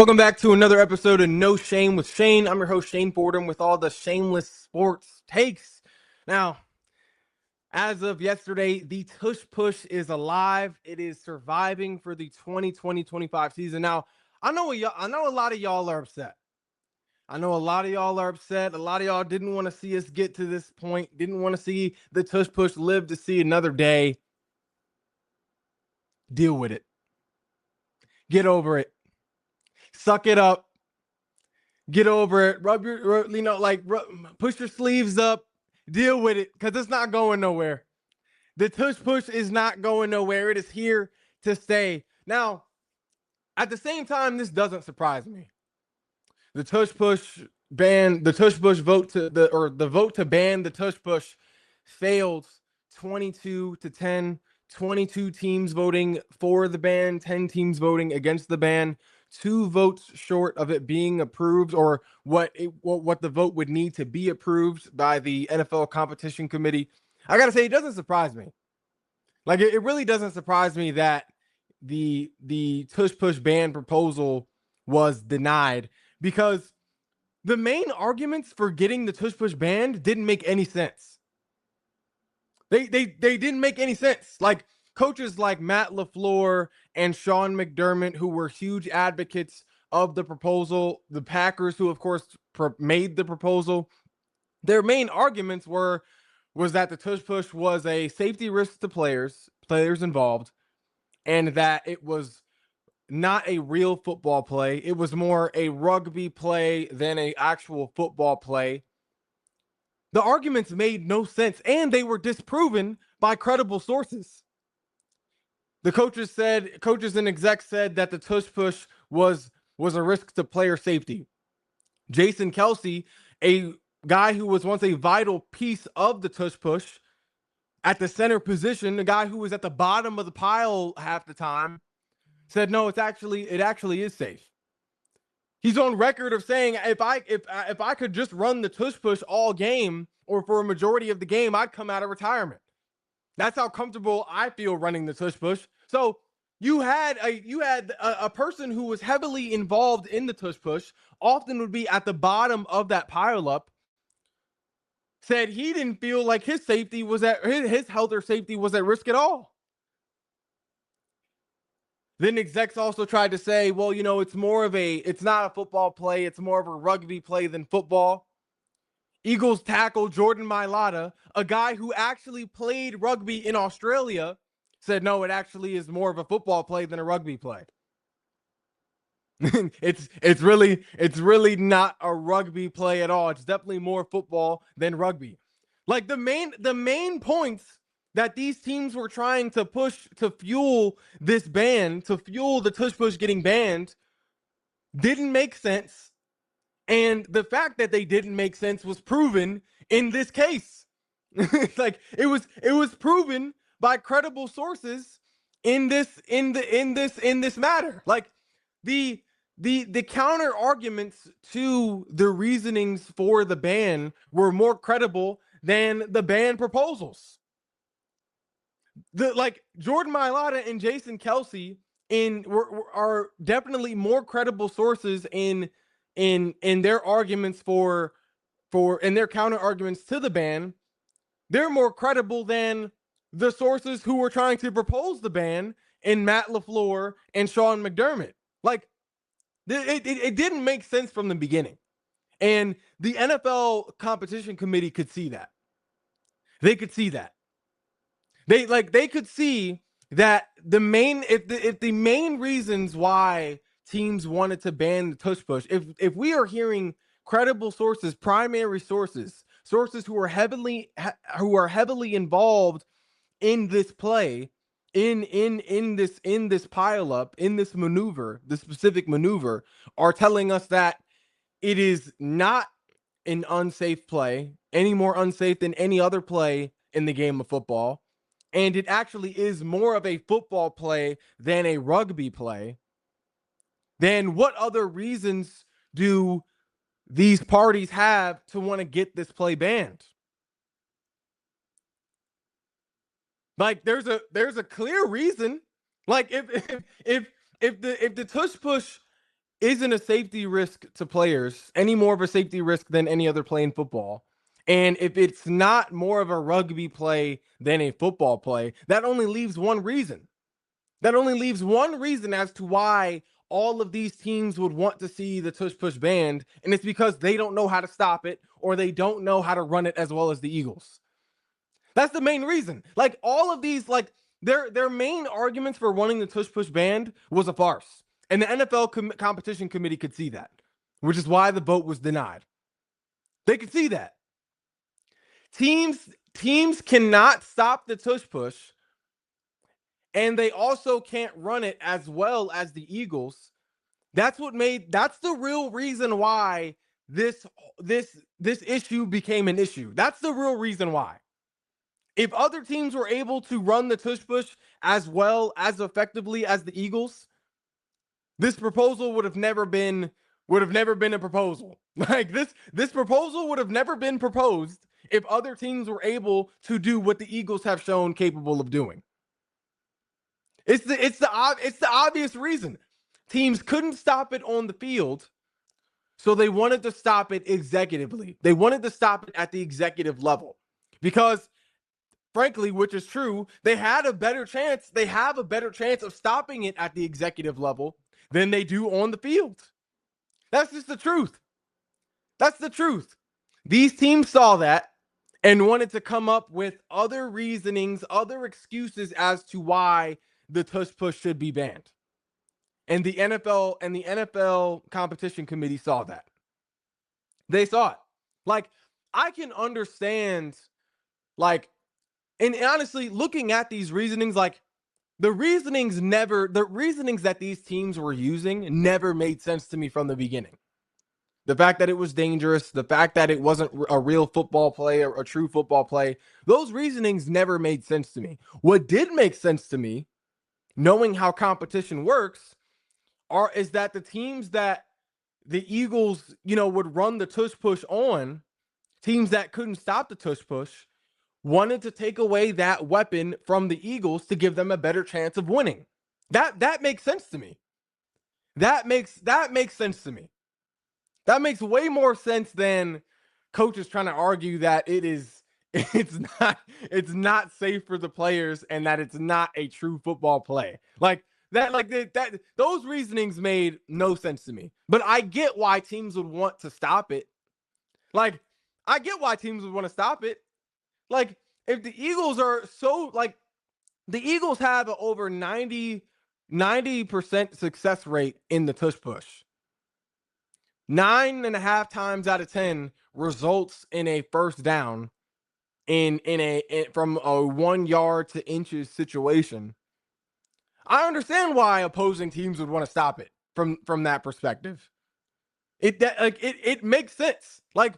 Welcome back to another episode of No Shame with Shane. I'm your host, Shane Fordham, with all the shameless sports takes. Now, as of yesterday, the Tush Push is alive. It is surviving for the 2020-25 season. Now, I know a lot of y'all are upset. A lot of y'all didn't want to see us get to this point, didn't want to see the Tush Push live to see another day. Deal with it. Get over it. Suck it up. Get over it. Push your sleeves up. Deal with it, because it's not going nowhere. The Tush Push is not going nowhere. It is here to stay. Now, at the same time, this doesn't surprise me. The Tush Push vote to ban the Tush Push failed 22-10. 22 teams voting for the ban, 10 teams voting against the ban. 2 votes short of it being approved, or what the vote would need to be approved by the NFL competition committee. I gotta say, it doesn't surprise me. Like, it really doesn't surprise me that the Tush Push ban proposal was denied, because the main arguments for getting the Tush Push banned didn't make any sense. They didn't make any sense. Like, coaches like Matt LaFleur and Sean McDermott, who were huge advocates of the proposal, the Packers, who of course made the proposal, their main arguments was that the Tush Push was a safety risk to players involved, and that it was not a real football play. It was more a rugby play than an actual football play. The arguments made no sense, and they were disproven by credible sources. The coaches and execs said that the Tush Push was a risk to player safety. Jason Kelsey, a guy who was once a vital piece of the Tush Push at the center position, a guy who was at the bottom of the pile half the time, said no, it actually is safe. He's on record of saying, if I could just run the Tush Push all game, or for a majority of the game, I'd come out of retirement. That's how comfortable I feel running the Tush Push. So you had a person who was heavily involved in the Tush Push, often would be at the bottom of that pile up, said he didn't feel like his health or safety was at risk at all. Then execs also tried to say, well, it's not a football play, it's more of a rugby play than football. Eagles tackle Jordan Mailata, a guy who actually played rugby in Australia, said no, it actually is more of a football play than a rugby play. it's really not a rugby play at all. It's definitely more football than rugby. Like, the main points that these teams were trying to push to fuel this ban, to fuel the Tush Push getting banned, didn't make sense. And the fact that they didn't make sense was proven in this case. Like, it was proven by credible sources in this matter. Like, the counter arguments to the reasonings for the ban were more credible than the ban proposals. Jordan Mailata and Jason Kelsey are definitely more credible sources in their arguments and their counter arguments to the ban. They're more credible than the sources who were trying to propose the ban in Matt LaFleur and Sean McDermott. Like, it didn't make sense from the beginning. And the NFL competition committee could see that. They could see that. They could see that the main reasons why teams wanted to ban the Tush Push, if we are hearing credible sources, primary sources who are heavily involved in this play, in this pile up, in this maneuver, this specific maneuver, are telling us that it is not an unsafe play, any more unsafe than any other play in the game of football, and it actually is more of a football play than a rugby play, then what other reasons do these parties have to want to get this play banned? Like, there's a clear reason. Like, if the Tush Push isn't a safety risk to players, any more of a safety risk than any other play in football. And if it's not more of a rugby play than a football play, that only leaves one reason. That only leaves one reason as to why all of these teams would want to see the tush push banned, and it's because they don't know how to stop it or they don't know how to run it as well as the Eagles. That's the main reason. Like all of these, like their main arguments for wanting the tush push banned was a farce, and the NFL competition committee could see that, which is why the vote was denied. They could see that teams cannot stop the tush push, and they also can't run it as well as the Eagles. That's the real reason why this issue became an issue. That's the real reason why. If other teams were able to run the tush push as well as effectively as the Eagles, this proposal would have never been a proposal. Like this proposal would have never been proposed if other teams were able to do what the Eagles have shown capable of doing. It's the obvious reason. Teams couldn't stop it on the field, so they wanted to stop it executively. They wanted to stop it at the executive level because, frankly, which is true, they have a better chance of stopping it at the executive level than they do on the field. That's just the truth. That's the truth. These teams saw that and wanted to come up with other reasonings, other excuses as to why the tush push should be banned. And the NFL competition committee saw that. They saw it. Like, I can understand, like, and honestly, looking at these reasonings, like, the reasonings that these teams were using never made sense to me from the beginning. The fact that it was dangerous, the fact that it wasn't a real football play or a true football play, those reasonings never made sense to me. What did make sense to me, knowing how competition works, is that the teams that the Eagles, would run the tush push on, teams that couldn't stop the tush push, wanted to take away that weapon from the Eagles to give them a better chance of winning. That makes sense to me. That makes sense to me. That makes way more sense than coaches trying to argue that it's not safe for the players and that it's not a true football play. Those reasonings made no sense to me. But I get why teams would want to stop it. Like, I get why teams would want to stop it. Like, if the Eagles are the Eagles have an over 90% success rate in the tush push. 9.5 times out of 10 results in a first down from a 1 yard to inches situation. I understand why opposing teams would want to stop it from that perspective. It makes sense. Like,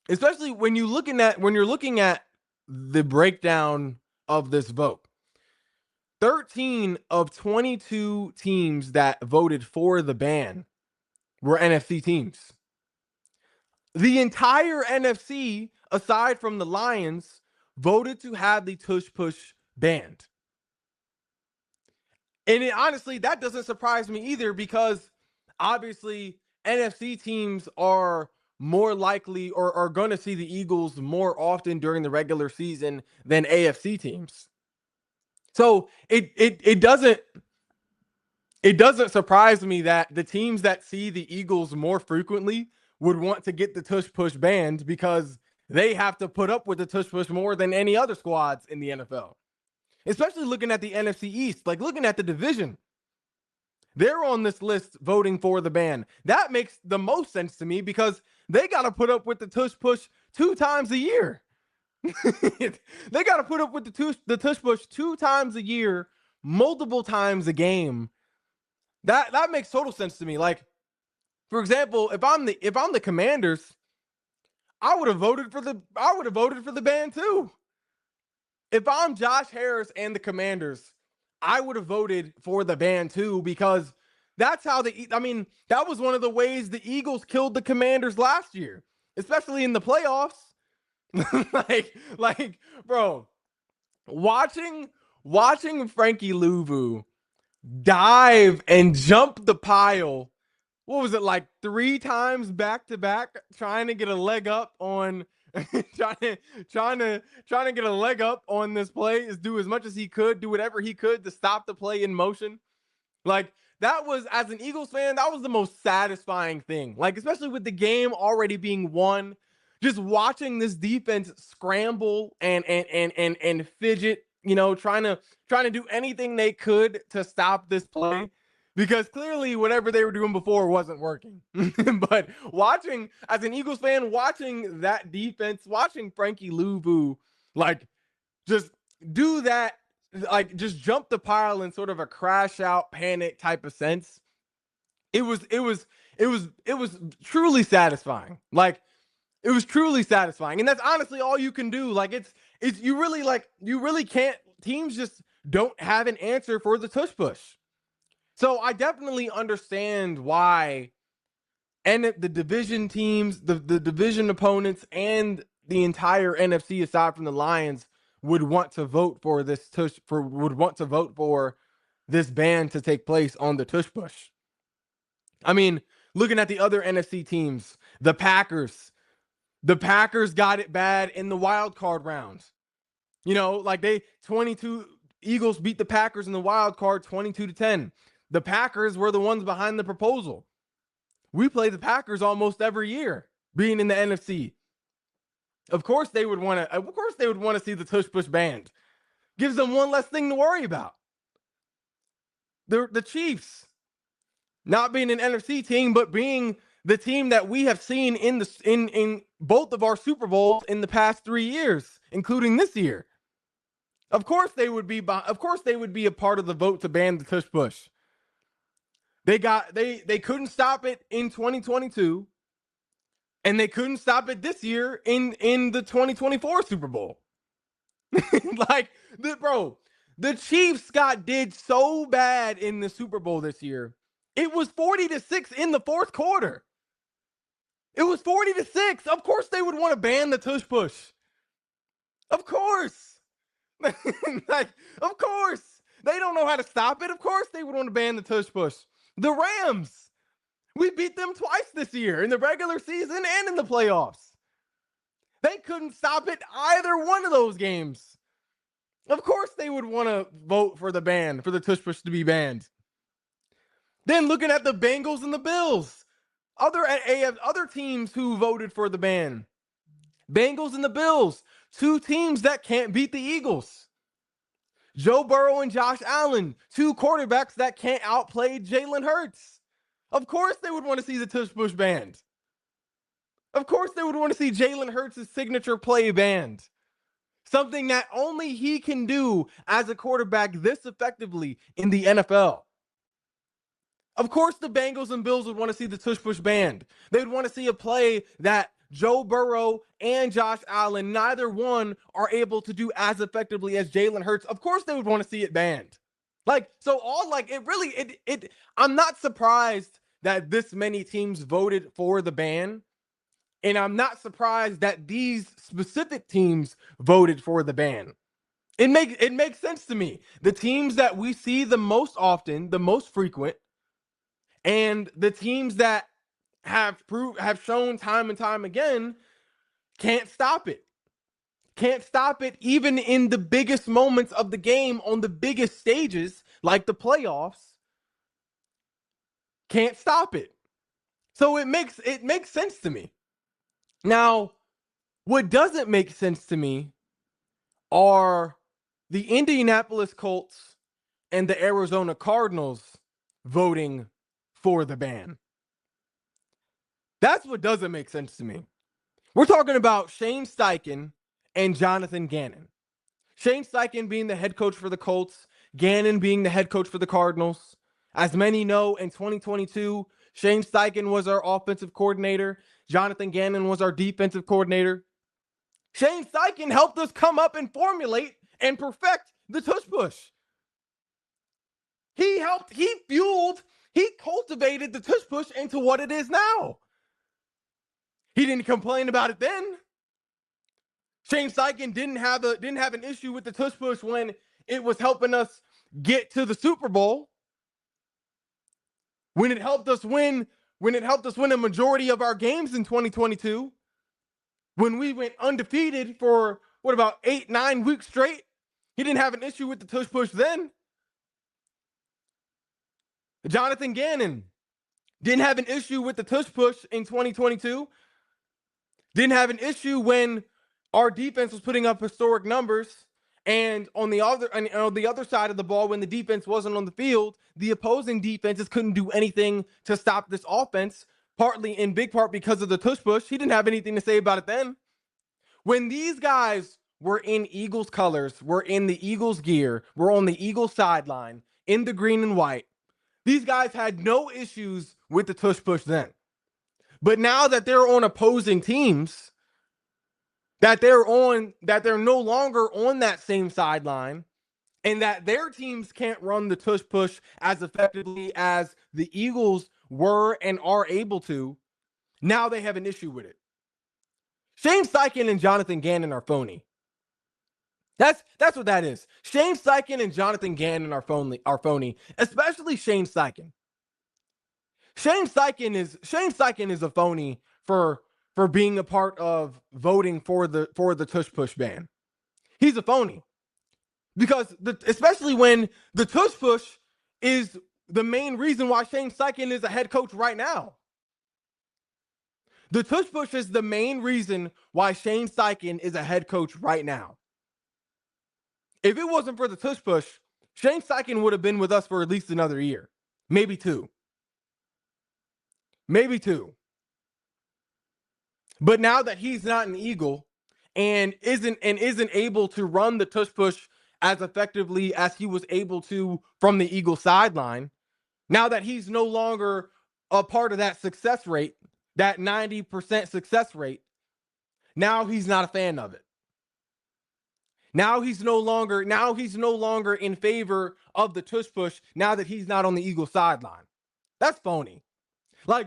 especially when you're looking at the breakdown of this vote. 13 of 22 teams that voted for the ban were NFC teams. The entire NFC, aside from the Lions, voted to have the tush push banned. And honestly, that doesn't surprise me either, because obviously NFC teams are more likely or are going to see the Eagles more often during the regular season than AFC teams. So it doesn't surprise me that the teams that see the Eagles more frequently would want to get the tush push banned, because they have to put up with the tush push more than any other squads in the NFL. Especially looking at the NFC East, like looking at the division. They're on this list voting for the ban. That makes the most sense to me, because they got to put up with the tush push 2 times a year. They got to put up with the tush push 2 times a year, multiple times a game. That makes total sense to me. Like, for example, if I'm the Commanders, I would have voted for the ban too. If I'm Josh Harris and the Commanders, I would have voted for the ban too, because that's how that was one of the ways the Eagles killed the Commanders last year, especially in the playoffs. Bro, watching Frankie Louvu dive and jump the pile what was it, like 3 times back to back, trying to get a leg up on trying to get a leg up on this play, is do as much as he could, do whatever he could to stop the play in motion. Like, that was, as an Eagles fan, that was the most satisfying thing. Like, especially with the game already being won, just watching this defense scramble and fidget, you know, trying to do anything they could to stop this play, because clearly whatever they were doing before wasn't working. But watching, as an Eagles fan, watching that defense, watching Frankie Louvu like just do that, like just jump the pile in sort of a crash out panic type of sense, it was truly satisfying. Like, it was truly satisfying. And that's honestly all you can do. Like, it's you really can't, teams just don't have an answer for the tush push. So I definitely understand why, and the division teams, the division opponents, and the entire NFC, aside from the Lions, would want to vote for this ban to take place on the tush push. I mean, looking at the other NFC teams, the Packers got it bad in the wild card round. You know, like Eagles beat the Packers in the wild card 22-10. The Packers were the ones behind the proposal. We play the Packers almost every year, being in the NFC. Of course they would want to see the tush push banned. Gives them one less thing to worry about. The Chiefs, not being an NFC team, but being the team that we have seen in both of our Super Bowls in the past 3 years, including this year. Of course they would be a part of the vote to ban the tush push. They couldn't stop it in 2022, and they couldn't stop it this year in the 2024 Super Bowl. Like, the Chiefs did so bad in the Super Bowl this year. It was 40-6 in the fourth quarter. It was 40-6. Of course they would want to ban the tush push. Of course. Like, of course. They don't know how to stop it. Of course they would want to ban the tush push. The Rams, we beat them twice this year, in the regular season and in the playoffs. They couldn't stop it either one of those games. Of course they would want to vote for the tush push to be banned. Then looking at the Bengals and the Bills, other teams who voted for the ban. Bengals and the Bills, 2 teams that can't beat the Eagles. Joe Burrow and Josh Allen, 2 quarterbacks that can't outplay Jalen Hurts. Of course they would want to see the tush push banned. Of course they would want to see Jalen Hurts' signature play banned. Something that only he can do as a quarterback this effectively in the NFL. Of course the Bengals and Bills would want to see the tush push banned. They'd want to see a play that Joe Burrow and Josh Allen, neither one are able to do as effectively as Jalen Hurts. Of course they would want to see it banned. I'm not surprised that this many teams voted for the ban. And I'm not surprised that these specific teams voted for the ban. It makes sense to me. The teams that we see the most often, the most frequent, and the teams that have shown time and time again, can't stop it. Can't stop it even in the biggest moments of the game, on the biggest stages like the playoffs. Can't stop it. So it makes sense to me. Now, what doesn't make sense to me are the Indianapolis Colts and the Arizona Cardinals voting for the ban. That's what doesn't make sense to me. We're talking about Shane Steichen and Jonathan Gannon. Shane Steichen being the head coach for the Colts, Gannon being the head coach for the Cardinals. As many know, in 2022, Shane Steichen was our offensive coordinator. Jonathan Gannon was our defensive coordinator. Shane Steichen helped us come up and formulate and perfect the tush push. He cultivated the tush push into what it is now. He didn't complain about it then. Shane Steichen didn't have an issue with the tush push when it was helping us get to the Super Bowl, when it helped us win when it helped us win a majority of our games in 2022, when we went undefeated for what, about 8-9 weeks straight. He didn't have an issue with the tush push then. Jonathan Gannon didn't have an issue with the tush push in 2022. Didn't have an issue when our defense was putting up historic numbers. And on the other side of the ball, when the defense wasn't on the field, the opposing defenses couldn't do anything to stop this offense, partly in big part because of the tush push. He didn't have anything to say about it then. When these guys were in Eagles colors, were in the Eagles gear, were on the Eagles sideline, in the green and white, these guys had no issues with the tush push then. But now that they're on opposing teams, that they're no longer on that same sideline, and that their teams can't run the tush push as effectively as the Eagles were and are able to, now they have an issue with it. Shane Steichen and Jonathan Gannon are phony. That's what that is. Shane Steichen and Jonathan Gannon are phony, especially Shane Steichen. Shane Steichen is a phony for being a part of voting for the tush push ban. He's a phony. Because especially when the tush push is the main reason why Shane Steichen is a head coach right now. The tush push is the main reason why Shane Steichen is a head coach right now. If it wasn't for the tush push, Shane Steichen would have been with us for at least another year. Maybe two. But now that he's not an Eagle and isn't able to run the tush push as effectively as he was able to from the Eagle sideline, now that he's no longer a part of that success rate, that 90% success rate, now he's not a fan of it. Now he's no longer in favor of the tush push now that he's not on the Eagle sideline. That's phony. I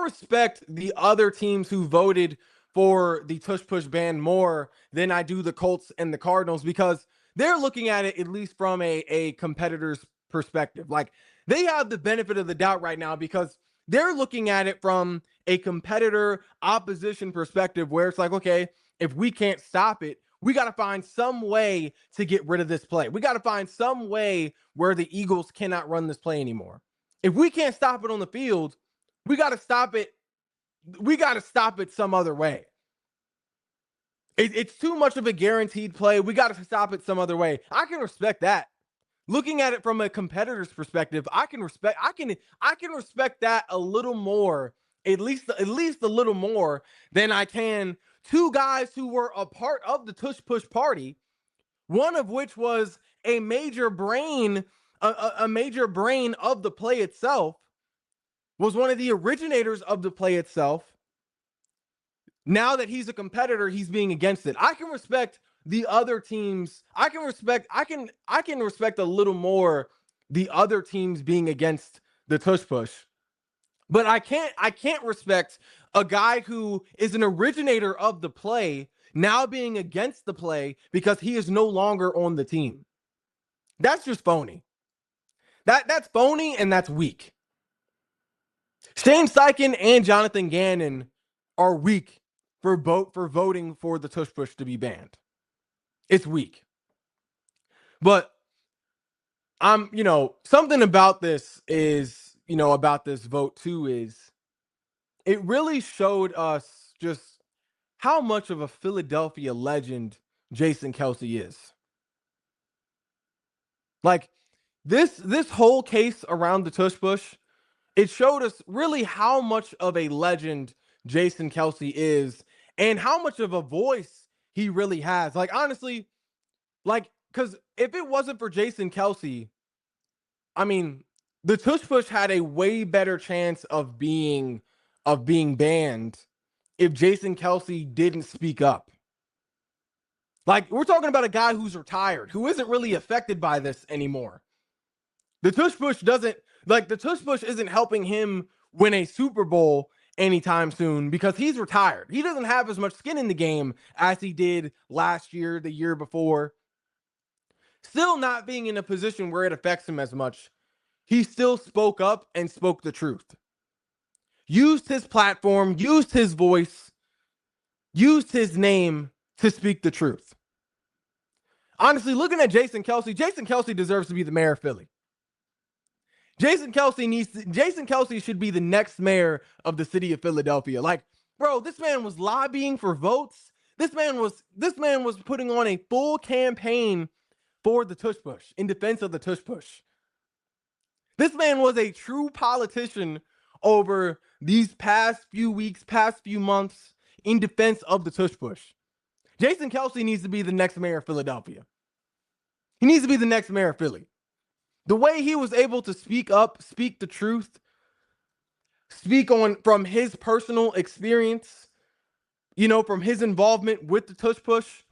respect the other teams who voted for the tush push ban more than I do the Colts and the Cardinals, because they're looking at it at least from a competitor's perspective. Like, they have the benefit of the doubt right now because they're looking at it from a competitor opposition perspective, where it's like, okay, if we can't stop it, we got to find some way to get rid of this play. We got to find some way where the Eagles cannot run this play anymore. If we can't stop it on the field, we got to stop it. We got to stop it some other way. It's too much of a guaranteed play. We got to stop it some other way. I can respect that. Looking at it from a competitor's perspective, I can respect that a little more, at least a little more than I can two guys who were a part of the tush push party, one of which was a major brain of the play itself, was one of the originators of the play itself. Now that he's a competitor, he's being against it. I can respect the other teams. I can respect a little more the other teams being against the tush push. But I can't respect a guy who is an originator of the play now being against the play because he is no longer on the team. That's just phony. That's phony, and that's weak. Shane Steichen and Jonathan Gannon are weak for voting for the tush push to be banned. It's weak. But something about this is, about this vote too, is it really showed us just how much of a Philadelphia legend Jason Kelce is. Like, this whole case around the tush push, it showed us really how much of a legend Jason Kelce is and how much of a voice he really has. Like, honestly, because if it wasn't for Jason Kelce, I mean, the tush push had a way better chance of being banned if Jason Kelce didn't speak up. Like, we're talking about a guy who's retired, who isn't really affected by this anymore. The tush push isn't helping him win a Super Bowl anytime soon because he's retired. He doesn't have as much skin in the game as he did last year, the year before. Still not being in a position where it affects him as much. he still spoke up and spoke the truth. Used his platform, used his voice, used his name to speak the truth. Honestly, looking at Jason Kelce deserves to be the mayor of Philly. Jason Kelce should be the next mayor of the city of Philadelphia. Like, bro, this man was lobbying for votes. This man was putting on a full campaign for the Tush Push, in defense of the Tush Push. This man was a true politician over these past few weeks, past few months, in defense of the Tush Push. Jason Kelce needs to be the next mayor of Philadelphia. He needs to be the next mayor of Philly. The way he was able to speak up, speak the truth, speak on from his personal experience, from his involvement with the Tush Push,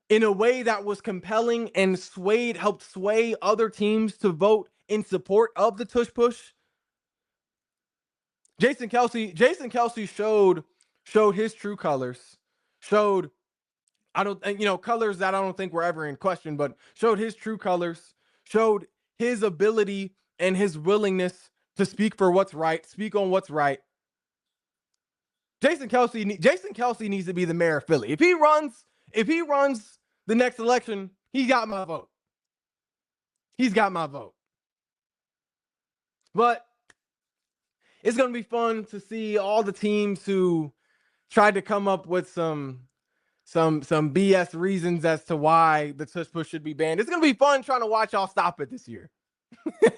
in a way that was compelling and helped sway other teams to vote in support of the Tush Push. Jason Kelce showed his true colors, showed colors that I don't think were ever in question, but showed his true colors, showed his ability and his willingness to speak for what's right, speak on what's right. Jason Kelce needs to be the mayor of Philly. If he runs the next election, he got my vote. He's got my vote. But it's going to be fun to see all the teams who tried to come up with some BS reasons as to why the Tush Push should be banned. It's going to be fun trying to watch y'all stop it this year.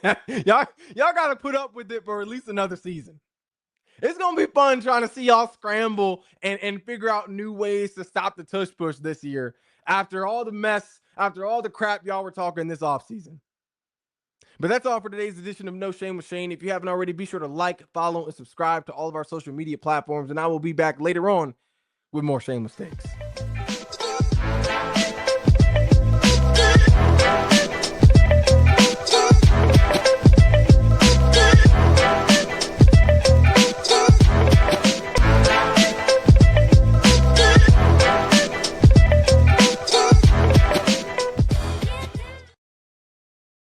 y'all got to put up with it for at least another season. It's going to be fun trying to see y'all scramble and figure out new ways to stop the Tush Push this year after all the mess, after all the crap y'all were talking this offseason. But that's all for today's edition of No Shame with Shane. If you haven't already, be sure to like, follow, and subscribe to all of our social media platforms, and I will be back later on with more shameless takes.